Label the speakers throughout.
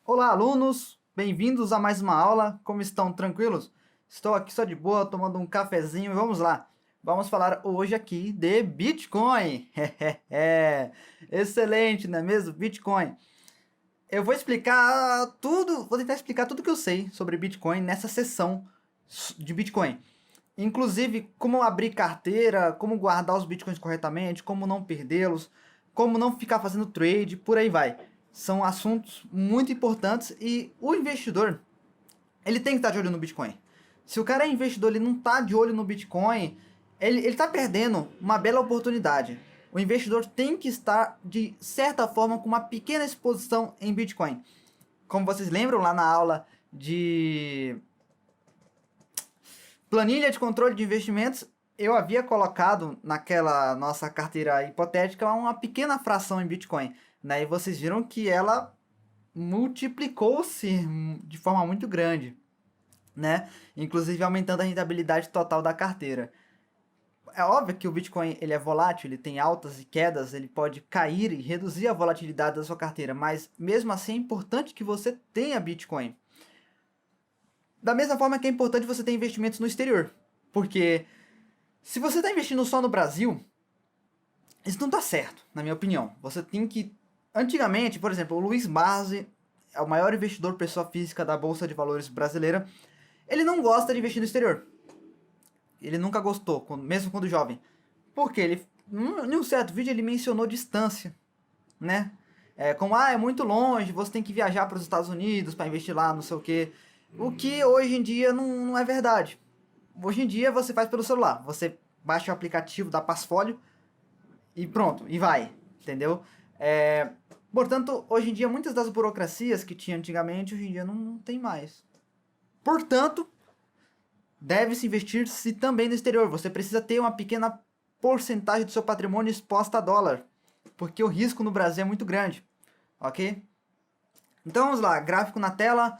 Speaker 1: Olá, alunos! Bem-vindos a mais uma aula. Como estão? Tranquilos? Estou aqui só de boa, tomando um cafezinho e vamos lá. Vamos falar hoje aqui de Bitcoin. Excelente, não é mesmo? Bitcoin. Eu vou explicar tudo, vou tentar explicar tudo que eu sei sobre Bitcoin nessa sessão de Bitcoin. Inclusive, como abrir carteira, como guardar os Bitcoins corretamente, como não perdê-los, como não ficar fazendo trade, por aí vai. São assuntos muito importantes e o investidor, ele tem que estar de olho no Bitcoin. Se o cara é investidor, ele não está de olho no Bitcoin, ele está perdendo uma bela oportunidade. O investidor tem que estar, de certa forma, com uma pequena exposição em Bitcoin. Como vocês lembram lá na aula de planilha de controle de investimentos, eu havia colocado naquela nossa carteira hipotética uma pequena fração em Bitcoin, né? E vocês viram que ela multiplicou-se de forma muito grande, né? Inclusive aumentando a rentabilidade total da carteira. É óbvio que o Bitcoin ele é volátil, ele tem altas e quedas, ele pode cair e reduzir a volatilidade da sua carteira, mas mesmo assim é importante que você tenha Bitcoin. Da mesma forma que é importante você ter investimentos no exterior, porque se você está investindo só no Brasil, isso não está certo, na minha opinião. Você tem que... Antigamente, por exemplo, o Luiz Barsi é o maior investidor pessoa física da Bolsa de Valores brasileira. Ele não gosta de investir no exterior. Ele nunca gostou, mesmo quando jovem. Porque ele, em um certo vídeo, ele mencionou distância, né? Como, é muito longe, você tem que viajar para os Estados Unidos para investir lá, não sei o quê. O que hoje em dia não é verdade. Hoje em dia você faz pelo celular. Você baixa o aplicativo da Passfolio e pronto, e vai, entendeu? Portanto, hoje em dia muitas das burocracias que tinha antigamente, hoje em dia não tem mais. Portanto, deve-se investir-se também no exterior. Você precisa ter uma pequena porcentagem do seu patrimônio exposta a dólar, porque o risco no Brasil é muito grande, ok? Então vamos lá, gráfico na tela.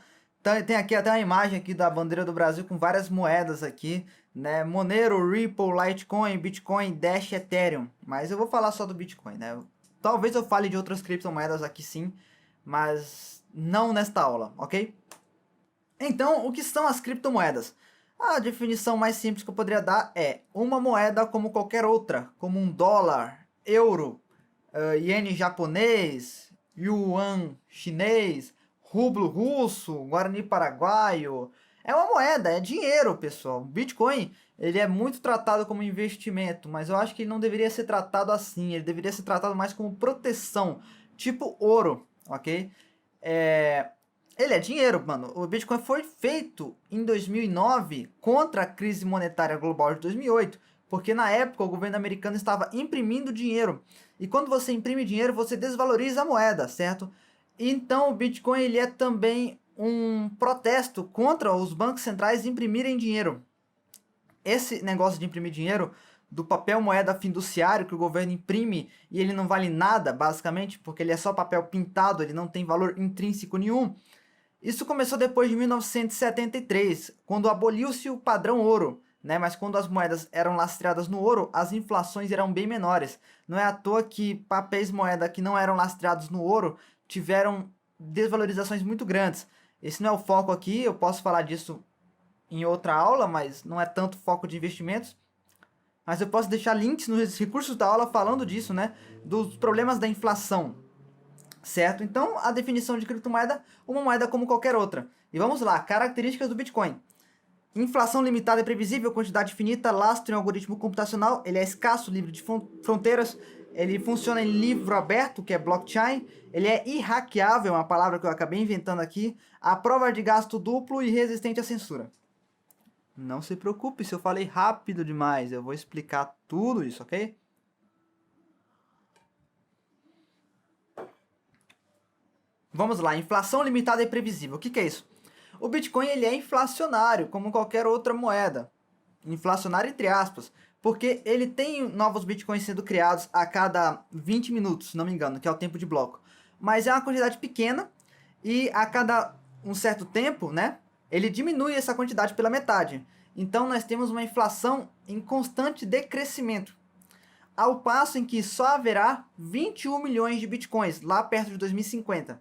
Speaker 1: Tem aqui até a imagem aqui da bandeira do Brasil com várias moedas aqui, né? Monero, Ripple, Litecoin, Bitcoin, Dash, Ethereum. Mas eu vou falar só do Bitcoin, né? Talvez eu fale de outras criptomoedas aqui sim, mas não nesta aula, ok? Então, o que são as criptomoedas? A definição mais simples que eu poderia dar é uma moeda como qualquer outra, como um dólar, euro, iene japonês, yuan chinês, rublo russo, guarani paraguaio. É uma moeda, é dinheiro, pessoal. O Bitcoin, ele é muito tratado como investimento, mas eu acho que ele não deveria ser tratado assim. Ele deveria ser tratado mais como proteção, tipo ouro, ok? Ele é dinheiro, mano. O Bitcoin foi feito em 2009 contra a crise monetária global de 2008, porque na época o governo americano estava imprimindo dinheiro. E quando você imprime dinheiro, você desvaloriza a moeda, certo? Então o Bitcoin ele é também um protesto contra os bancos centrais imprimirem dinheiro. Esse negócio de imprimir dinheiro do papel moeda fiduciário que o governo imprime e ele não vale nada, basicamente, porque ele é só papel pintado, ele não tem valor intrínseco nenhum. Isso começou depois de 1973, quando aboliu-se o padrão ouro, né? Mas quando as moedas eram lastreadas no ouro, as inflações eram bem menores. Não é à toa que papéis moeda que não eram lastreados no ouro tiveram desvalorizações muito grandes. Esse não é o foco aqui, eu posso falar disso em outra aula, mas não é tanto foco de investimentos. Mas eu posso deixar links nos recursos da aula falando disso, né? Dos problemas da inflação. Certo? Então, a definição de criptomoeda, uma moeda como qualquer outra. E vamos lá, características do Bitcoin. Inflação limitada e previsível, quantidade finita, lastro em algoritmo computacional, ele é escasso, livre de fronteiras, ele funciona em livro aberto, que é blockchain, ele é irhackeável, uma palavra que eu acabei inventando aqui, a prova de gasto duplo e resistente à censura. Não se preocupe se eu falei rápido demais, eu vou explicar tudo isso, ok? Vamos lá, inflação limitada e previsível. O que é isso? O Bitcoin ele é inflacionário, como qualquer outra moeda. Inflacionário entre aspas, porque ele tem novos Bitcoins sendo criados a cada 20 minutos, se não me engano, que é o tempo de bloco. Mas é uma quantidade pequena e a cada um certo tempo, né, ele diminui essa quantidade pela metade. Então nós temos uma inflação em constante decrescimento. Ao passo em que só haverá 21 milhões de Bitcoins lá perto de 2050.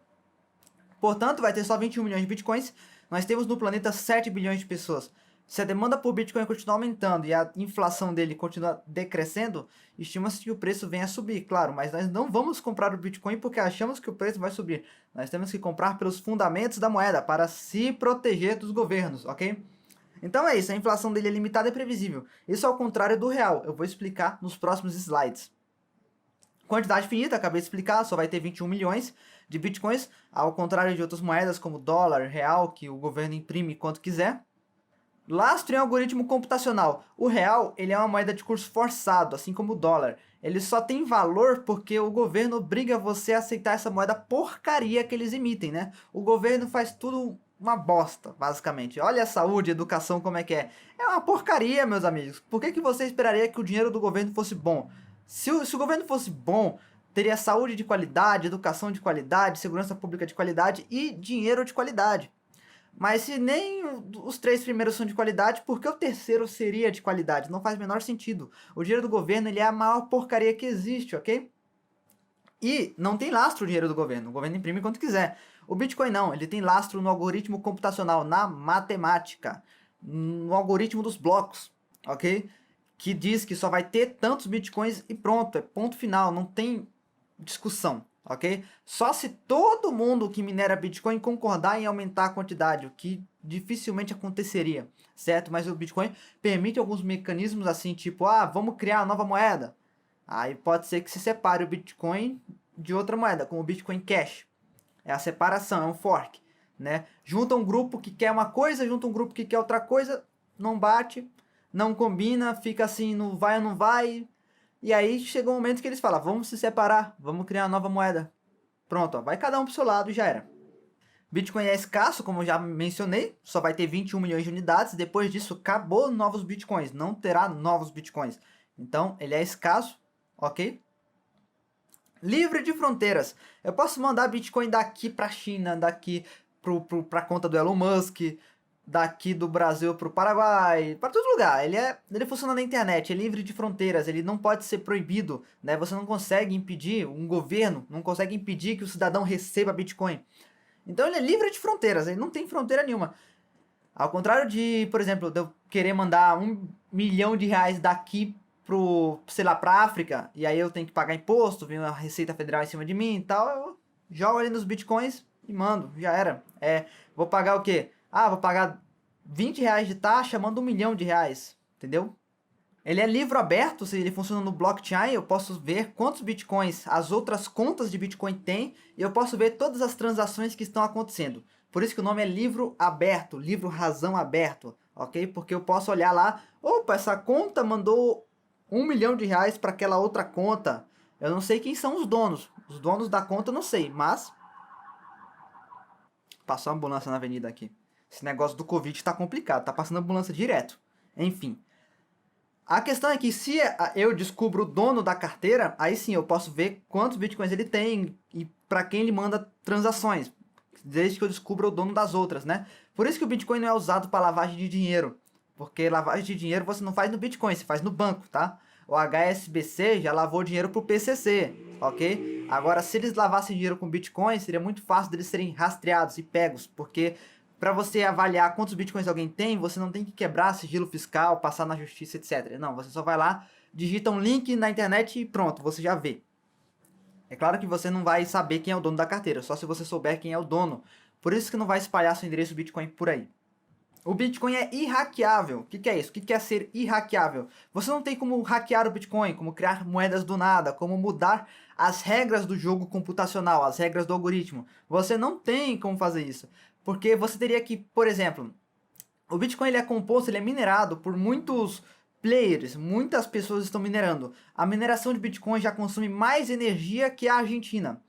Speaker 1: Portanto, vai ter só 21 milhões de bitcoins. Nós temos no planeta 7 bilhões de pessoas. Se a demanda por Bitcoin continuar aumentando e a inflação dele continuar decrescendo, estima-se que o preço venha a subir, claro, mas nós não vamos comprar o Bitcoin porque achamos que o preço vai subir. Nós temos que comprar pelos fundamentos da moeda, para se proteger dos governos, ok? Então é isso, a inflação dele é limitada e previsível. Isso ao contrário do real, eu vou explicar nos próximos slides. Quantidade finita, acabei de explicar, só vai ter 21 milhões de Bitcoins, ao contrário de outras moedas como dólar, real, que o governo imprime quanto quiser. Lastro em algoritmo computacional. O real, ele é uma moeda de curso forçado, assim como o dólar. Ele só tem valor porque o governo obriga você a aceitar essa moeda porcaria que eles emitem, né? O governo faz tudo uma bosta, basicamente. Olha a saúde, a educação, como é que é. É uma porcaria, meus amigos. Por que você esperaria que o dinheiro do governo fosse bom? Se o governo fosse bom, teria saúde de qualidade, educação de qualidade, segurança pública de qualidade e dinheiro de qualidade. Mas se nem os 3 primeiros são de qualidade, por que o terceiro seria de qualidade? Não faz o menor sentido. O dinheiro do governo ele é a maior porcaria que existe, ok? E não tem lastro o dinheiro do governo. O governo imprime quanto quiser. O Bitcoin não, ele tem lastro no algoritmo computacional, na matemática, no algoritmo dos blocos, ok? Que diz que só vai ter tantos Bitcoins e pronto, é ponto final, não tem discussão. Ok? Só se todo mundo que minera Bitcoin concordar em aumentar a quantidade, o que dificilmente aconteceria, certo? Mas o Bitcoin permite alguns mecanismos assim, tipo, vamos criar uma nova moeda. Aí pode ser que se separe o Bitcoin de outra moeda, como o Bitcoin Cash. É a separação, é um fork, né? Junta um grupo que quer uma coisa, junta um grupo que quer outra coisa, não bate, não combina, fica assim, não vai ou não vai. E aí chegou um momento que eles falam, vamos se separar, vamos criar uma nova moeda. Pronto, ó, vai cada um pro seu lado e já era. Bitcoin é escasso, como eu já mencionei, só vai ter 21 milhões de unidades, depois disso acabou novos Bitcoins, não terá novos Bitcoins. Então, ele é escasso, ok? Livre de fronteiras. Eu posso mandar Bitcoin daqui para a China, daqui para a conta do Elon Musk, daqui do Brasil para o Paraguai, para todo lugar. Ele funciona na internet, é livre de fronteiras, ele não pode ser proibido, né? Você não consegue impedir, um governo não consegue impedir que o cidadão receba Bitcoin. Então ele é livre de fronteiras, ele não tem fronteira nenhuma. Ao contrário de, por exemplo, de eu querer mandar R$ 1 milhão daqui pro, sei lá, pra África, e aí eu tenho que pagar imposto, vem a Receita Federal em cima de mim e tal, eu jogo ali nos bitcoins e mando, já era. Vou pagar o quê? Vou pagar R$ 20 de taxa, mando R$ 1 milhão, entendeu? Ele é livro aberto, se ele funciona no blockchain, eu posso ver quantos bitcoins as outras contas de Bitcoin têm, e eu posso ver todas as transações que estão acontecendo. Por isso que o nome é livro aberto, livro razão aberto, ok? Porque eu posso olhar lá, opa, essa conta mandou R$ 1 milhão para aquela outra conta. Eu não sei quem são os donos da conta eu não sei, mas passou uma ambulância na avenida aqui. Esse negócio do Covid tá complicado, tá passando ambulância direto. Enfim. A questão é que se eu descubro o dono da carteira, aí sim eu posso ver quantos bitcoins ele tem e para quem ele manda transações, desde que eu descubra o dono das outras, né? Por isso que o Bitcoin não é usado para lavagem de dinheiro, porque lavagem de dinheiro você não faz no Bitcoin, você faz no banco, tá? O HSBC já lavou dinheiro pro PCC, ok? Agora, se eles lavassem dinheiro com Bitcoin, seria muito fácil deles serem rastreados e pegos, porque para você avaliar quantos bitcoins alguém tem, você não tem que quebrar sigilo fiscal, passar na justiça, etc. Não, você só vai lá, digita um link na internet e pronto, você já vê. É claro que você não vai saber quem é o dono da carteira, só se você souber quem é o dono. Por isso que não vai espalhar seu endereço Bitcoin por aí. O Bitcoin é irhackeável. O que é isso? O que é ser irhackeável? Você não tem como hackear o Bitcoin, como criar moedas do nada, como mudar as regras do jogo computacional, as regras do algoritmo. Você não tem como fazer isso. Porque você teria que, por exemplo, o Bitcoin ele é composto, ele é minerado por muitos players, muitas pessoas estão minerando. A mineração de Bitcoin já consome mais energia que a Argentina.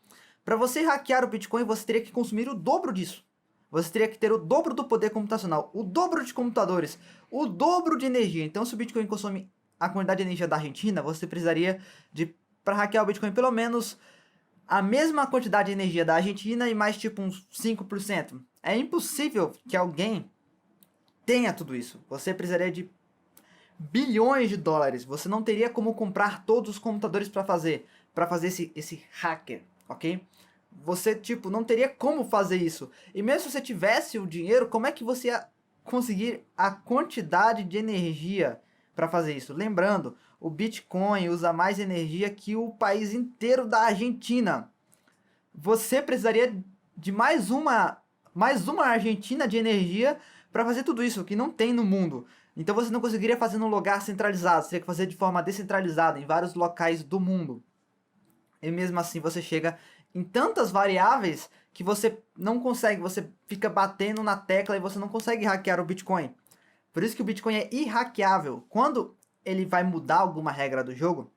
Speaker 1: Para você hackear o Bitcoin, você teria que consumir o dobro disso. Você teria que ter o dobro do poder computacional, o dobro de computadores, o dobro de energia. Então, se o Bitcoin consome a quantidade de energia da Argentina, você precisaria de, para hackear o Bitcoin, pelo menos a mesma quantidade de energia da Argentina e mais tipo uns 5%. É impossível que alguém tenha tudo isso. Você precisaria de bilhões de dólares. Você não teria como comprar todos os computadores para fazer esse hacker, ok? Você, tipo, não teria como fazer isso. E mesmo se você tivesse o dinheiro, como é que você ia conseguir a quantidade de energia para fazer isso? Lembrando, o Bitcoin usa mais energia que o país inteiro da Argentina. Você precisaria de mais uma Argentina de energia para fazer tudo isso, que não tem no mundo. Então você não conseguiria fazer num lugar centralizado, você teria que fazer de forma descentralizada em vários locais do mundo. E mesmo assim você chega em tantas variáveis que você não consegue, você fica batendo na tecla e você não consegue hackear o Bitcoin. Por isso que o Bitcoin é irhackeável. Quando ele vai mudar alguma regra do jogo,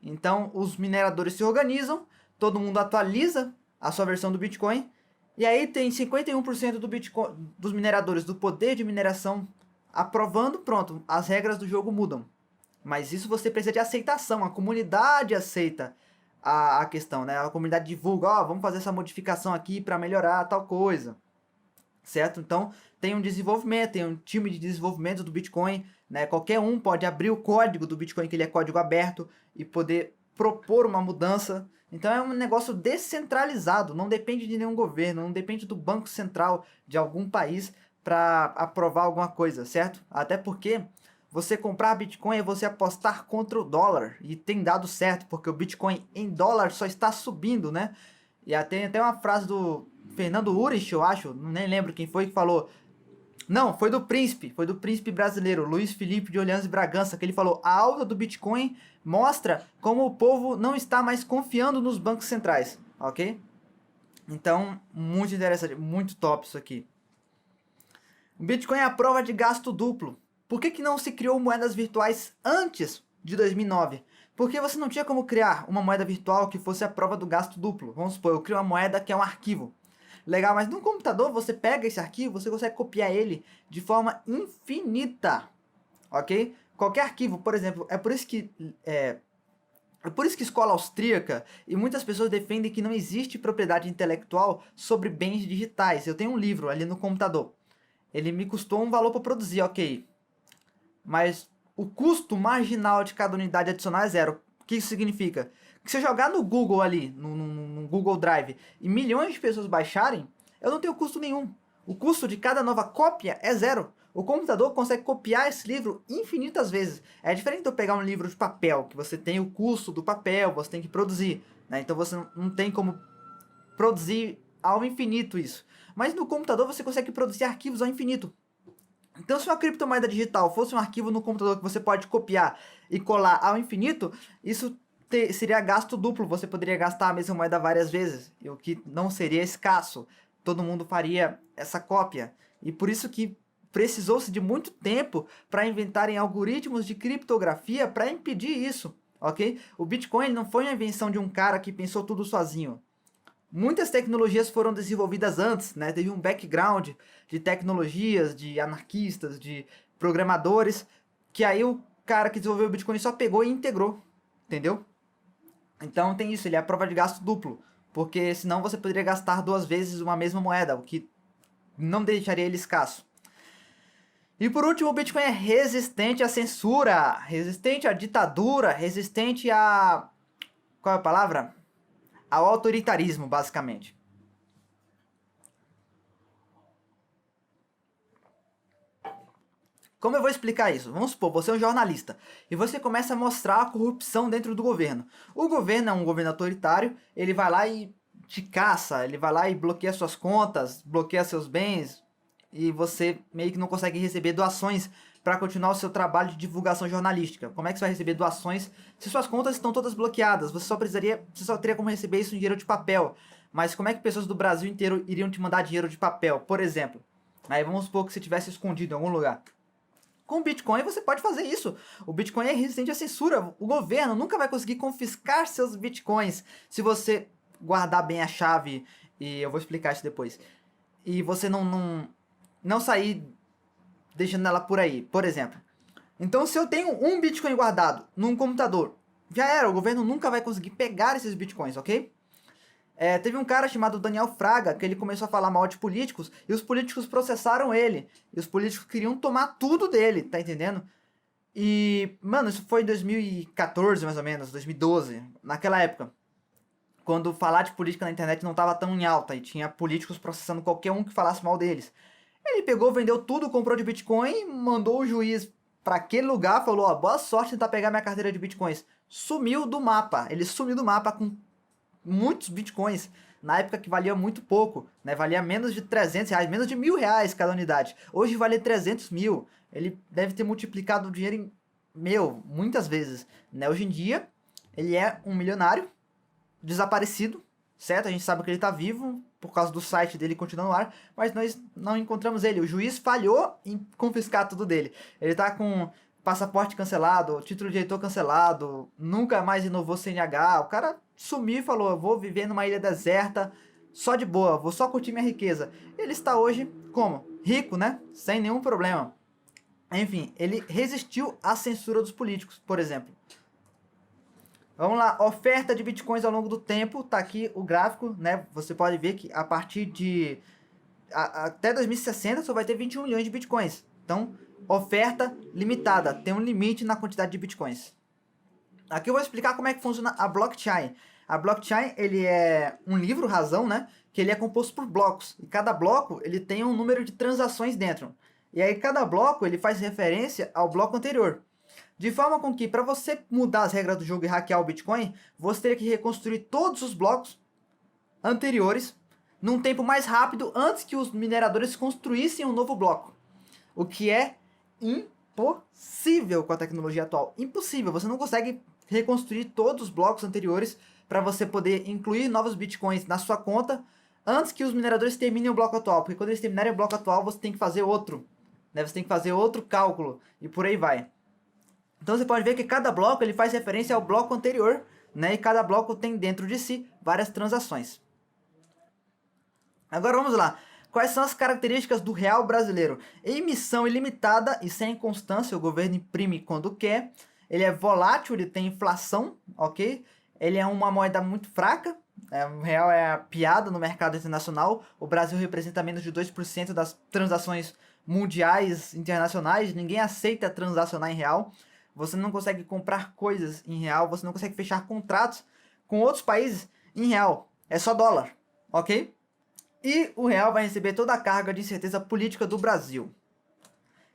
Speaker 1: então os mineradores se organizam, todo mundo atualiza a sua versão do Bitcoin, e aí tem 51% do Bitcoin, dos mineradores do poder de mineração aprovando, pronto, as regras do jogo mudam. Mas isso você precisa de aceitação, a comunidade aceita a questão, né? A comunidade divulga, ó, vamos fazer essa modificação aqui para melhorar tal coisa, certo? Então tem um desenvolvimento, tem um time de desenvolvimento do Bitcoin, né? Qualquer um pode abrir o código do Bitcoin, que ele é código aberto, e poder propor uma mudança. Então é um negócio descentralizado, não depende de nenhum governo, não depende do Banco Central de algum país para aprovar alguma coisa, certo? Até porque você comprar Bitcoin é você apostar contra o dólar, e tem dado certo, porque o Bitcoin em dólar só está subindo, né? E tem até uma frase do Fernando Urich, eu acho, nem lembro quem foi, que falou. Não, foi do príncipe brasileiro, Luiz Felipe de Orleans e Bragança, que ele falou: a alta do Bitcoin mostra como o povo não está mais confiando nos bancos centrais, ok? Então, muito interessante, muito top isso aqui. O Bitcoin é a prova de gasto duplo. Por que não se criou moedas virtuais antes de 2009? Porque você não tinha como criar uma moeda virtual que fosse a prova do gasto duplo. Vamos supor, eu crio uma moeda que é um arquivo. Legal, mas no computador você pega esse arquivo, você consegue copiar ele de forma infinita, ok? Qualquer arquivo, por exemplo, é por isso que escola austríaca e muitas pessoas defendem que não existe propriedade intelectual sobre bens digitais. Eu tenho um livro ali no computador. Ele me custou um valor para produzir, ok. Mas o custo marginal de cada unidade adicional é zero. O que isso significa? Que se eu jogar no Google ali, no Google Drive, e milhões de pessoas baixarem, eu não tenho custo nenhum. O custo de cada nova cópia é zero. O computador consegue copiar esse livro infinitas vezes. É diferente de eu pegar um livro de papel, que você tem o custo do papel, você tem que produzir, né? Então você não tem como produzir ao infinito isso. Mas no computador você consegue produzir arquivos ao infinito. Então, se uma criptomoeda digital fosse um arquivo no computador que você pode copiar e colar ao infinito, isso seria gasto duplo. Você poderia gastar a mesma moeda várias vezes, o que não seria escasso. Todo mundo faria essa cópia. E por isso que precisou-se de muito tempo para inventarem algoritmos de criptografia para impedir isso, ok? O Bitcoin não foi uma invenção de um cara que pensou tudo sozinho. Muitas tecnologias foram desenvolvidas antes, né? Teve um background de tecnologias, de anarquistas, de programadores, que aí o cara que desenvolveu o Bitcoin só pegou e integrou, entendeu? Então tem isso, ele é a prova de gasto duplo, porque senão você poderia gastar duas vezes uma mesma moeda, o que não deixaria ele escasso. E por último, o Bitcoin é resistente à censura, resistente à ditadura, resistente a... Qual é a palavra? Ao autoritarismo, basicamente. Como eu vou explicar isso? Vamos supor, você é um jornalista e você começa a mostrar a corrupção dentro do governo. O governo é um governo autoritário, ele vai lá e te caça, ele vai lá e bloqueia suas contas, bloqueia seus bens e você meio que não consegue receber doações para continuar o seu trabalho de divulgação jornalística. Como é que você vai receber doações se suas contas estão todas bloqueadas? Você só teria como receber isso em dinheiro de papel. Mas como é que pessoas do Brasil inteiro iriam te mandar dinheiro de papel, por exemplo? Aí vamos supor que você tivesse escondido em algum lugar. Com o Bitcoin você pode fazer isso. O Bitcoin é resistente à censura. O governo nunca vai conseguir confiscar seus Bitcoins se você guardar bem a chave. E eu vou explicar isso depois. E você não sair deixando ela por aí, por exemplo. Então, se eu tenho um Bitcoin guardado num computador, já era, o governo nunca vai conseguir pegar esses Bitcoins, ok? Teve um cara chamado Daniel Fraga, que ele começou a falar mal de políticos, e os políticos processaram ele. E os políticos queriam tomar tudo dele, tá entendendo? E, mano, isso foi em 2014, mais ou menos, 2012, naquela época. quando falar de política na internet não estava tão em alta e tinha políticos processando qualquer um que falasse mal deles. Ele pegou, vendeu tudo, comprou de Bitcoin, mandou o juiz para aquele lugar, falou, ó, boa sorte tentar pegar minha carteira de Bitcoins. Sumiu do mapa, ele sumiu do mapa com muitos Bitcoins, na época que valia muito pouco, né? Valia menos de R$ 300, menos de R$ 1.000 cada unidade. Hoje vale 300 mil, ele deve ter multiplicado o dinheiro em, muitas vezes, né? Hoje em dia, ele é um milionário, desaparecido, certo? A gente sabe que ele está vivo, por causa do site dele continuando no ar, mas nós não encontramos ele. O juiz falhou em confiscar tudo dele. Ele está com passaporte cancelado, título de eleitor cancelado, nunca mais renovou CNH. O cara sumiu e falou, eu vou viver numa ilha deserta, só de boa, vou só curtir minha riqueza. Ele está hoje como? Rico, né? Sem nenhum problema. Enfim, ele resistiu à censura dos políticos, por exemplo. Vamos lá, oferta de bitcoins ao longo do tempo, tá aqui o gráfico, né? Você pode ver que a partir de até 2060 só vai ter 21 milhões de bitcoins. Então, oferta limitada, tem um limite na quantidade de bitcoins. Aqui eu vou explicar como é que funciona a blockchain. A blockchain, ele é um livro razão, né? Que ele é composto por blocos. E cada bloco, ele tem um número de transações dentro. E aí cada bloco, ele faz referência ao bloco anterior. De forma com que, para você mudar as regras do jogo e hackear o Bitcoin, você teria que reconstruir todos os blocos anteriores num tempo mais rápido antes que os mineradores construíssem um novo bloco. O que é impossível com a tecnologia atual. Impossível, você não consegue reconstruir todos os blocos anteriores para você poder incluir novos Bitcoins na sua conta antes que os mineradores terminem o bloco atual. Porque quando eles terminarem o bloco atual, você tem que fazer outro. Né? Você tem que fazer outro cálculo e por aí vai. Então você pode ver que cada bloco ele faz referência ao bloco anterior, né? E cada bloco tem dentro de si várias transações. Agora vamos lá. Quais são as características do real brasileiro? Emissão ilimitada e sem constância, o governo imprime quando quer. Ele é volátil, ele tem inflação, ok? Ele é uma moeda muito fraca. O real é a piada no mercado internacional. O Brasil representa menos de 2% das transações mundiais, internacionais. Ninguém aceita transacionar em real. Você não consegue comprar coisas em real, você não consegue fechar contratos com outros países em real. É só dólar, ok? E o real vai receber toda a carga de incerteza política do Brasil.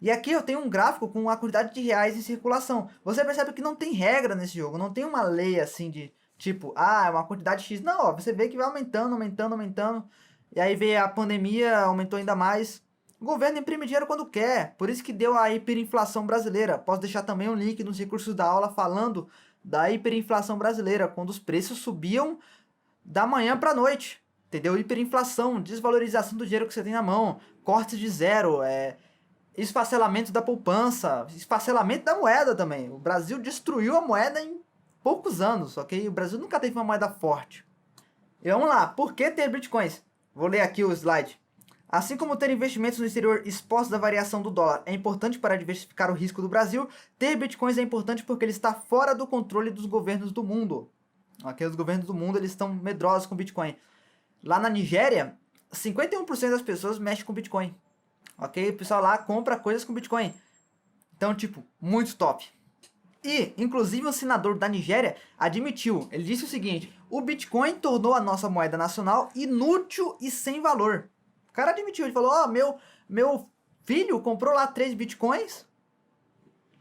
Speaker 1: E aqui eu tenho um gráfico com a quantidade de reais em circulação. Você percebe que não tem regra nesse jogo, não tem uma lei assim de tipo, é uma quantidade X. Não, ó, você vê que vai aumentando, aumentando, aumentando. E aí veio a pandemia, aumentou ainda mais. O governo imprime dinheiro quando quer, por isso que deu a hiperinflação brasileira. Posso deixar também um link nos recursos da aula falando da hiperinflação brasileira, quando os preços subiam da manhã para a noite. Entendeu? Hiperinflação, desvalorização do dinheiro que você tem na mão, cortes de zero, esfacelamento da poupança, esfacelamento da moeda também. O Brasil destruiu a moeda em poucos anos, ok? O Brasil nunca teve uma moeda forte. E vamos lá, por que ter bitcoins? Vou ler aqui o slide. Assim como ter investimentos no exterior expostos à variação do dólar é importante para diversificar o risco do Brasil, ter bitcoins é importante porque ele está fora do controle dos governos do mundo. Okay? Os governos do mundo eles estão medrosos com bitcoin. Lá na Nigéria, 51% das pessoas mexem com bitcoin. Ok? O pessoal lá compra coisas com bitcoin. Então, tipo, muito top. E, inclusive, um senador da Nigéria admitiu, ele disse o seguinte: o bitcoin tornou a nossa moeda nacional inútil e sem valor. O cara admitiu, ele falou, meu filho comprou lá 3 bitcoins,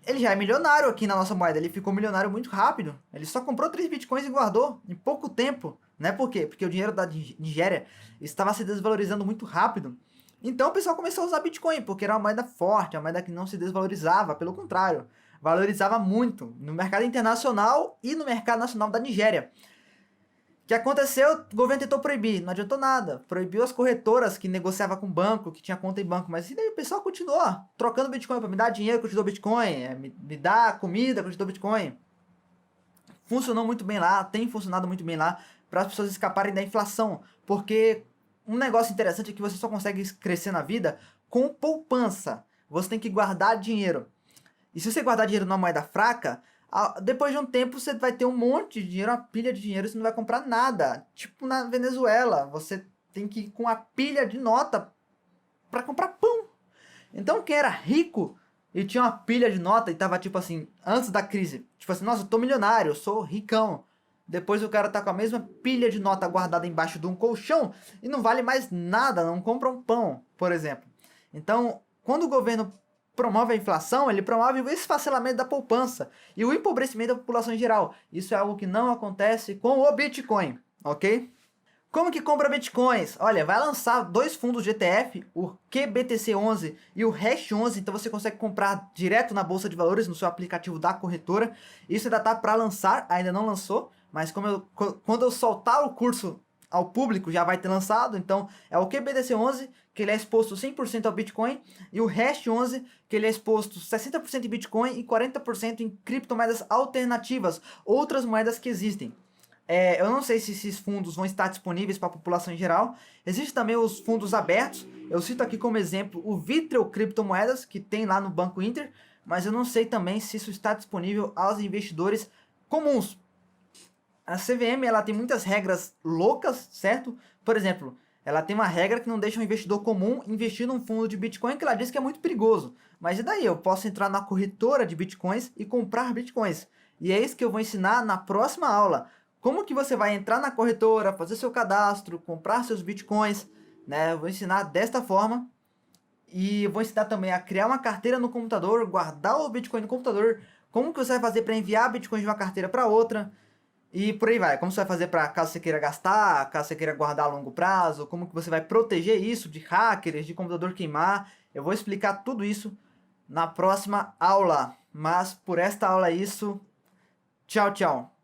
Speaker 1: ele já é milionário aqui na nossa moeda, ele ficou milionário muito rápido, ele só comprou 3 bitcoins e guardou em pouco tempo, né? Por quê? Porque o dinheiro da Nigéria estava se desvalorizando muito rápido, então o pessoal começou a usar bitcoin, porque era uma moeda forte, uma moeda que não se desvalorizava, pelo contrário, valorizava muito no mercado internacional e no mercado nacional da Nigéria. O que aconteceu? O governo tentou proibir, não adiantou nada. Proibiu as corretoras que negociavam com banco, que tinha conta em banco. Mas e daí o pessoal continuou trocando Bitcoin para me dar dinheiro que eu te dou Bitcoin, me dá comida que eu te dou Bitcoin. Funcionou muito bem lá, tem funcionado muito bem lá para as pessoas escaparem da inflação. Porque um negócio interessante é que você só consegue crescer na vida com poupança. Você tem que guardar dinheiro. E se você guardar dinheiro numa moeda fraca, depois de um tempo você vai ter um monte de dinheiro, uma pilha de dinheiro, e você não vai comprar nada. Tipo na Venezuela, você tem que ir com a pilha de nota para comprar pão. Então quem era rico e tinha uma pilha de nota e tava tipo assim, antes da crise, tipo assim, nossa, eu tô milionário, eu sou ricão. depois o cara tá com a mesma pilha de nota guardada embaixo de um colchão e não vale mais nada, não compra um pão, por exemplo. Então, quando o governo promove a inflação, ele promove o esfacelamento da poupança e o empobrecimento da população em geral. Isso é algo que não acontece com o Bitcoin, ok? Como que compra bitcoins? Olha, vai lançar dois fundos de ETF, o QBTC11 e o Hash11, então você consegue comprar direto na bolsa de valores no seu aplicativo da corretora. Isso ainda tá para lançar, ainda não lançou, mas quando eu soltar o curso ao público já vai ter lançado. Então é o QBTC11, que ele é exposto 100% ao Bitcoin, e o Hash11, que ele é exposto 60% em Bitcoin e 40% em criptomoedas alternativas, outras moedas que existem. Eu não sei se esses fundos vão estar disponíveis para a população em geral. Existem também os fundos abertos. Eu cito aqui como exemplo o Vitreo Criptomoedas, que tem lá no Banco Inter, mas eu não sei também se isso está disponível aos investidores comuns. A CVM ela tem muitas regras loucas, certo? Por exemplo, ela tem uma regra que não deixa um investidor comum investir num fundo de Bitcoin, que ela diz que é muito perigoso. Mas e daí? Eu posso entrar na corretora de Bitcoins e comprar Bitcoins. E é isso que eu vou ensinar na próxima aula. Como que você vai entrar na corretora, fazer seu cadastro, comprar seus Bitcoins, né? Eu vou ensinar desta forma. E eu vou ensinar também a criar uma carteira no computador, guardar o Bitcoin no computador, como que você vai fazer para enviar Bitcoin de uma carteira para outra, e por aí vai. Como você vai fazer para caso você queira gastar, caso você queira guardar a longo prazo, como que você vai proteger isso de hackers, de computador queimar. Eu vou explicar tudo isso na próxima aula. Mas por esta aula é isso. Tchau, tchau.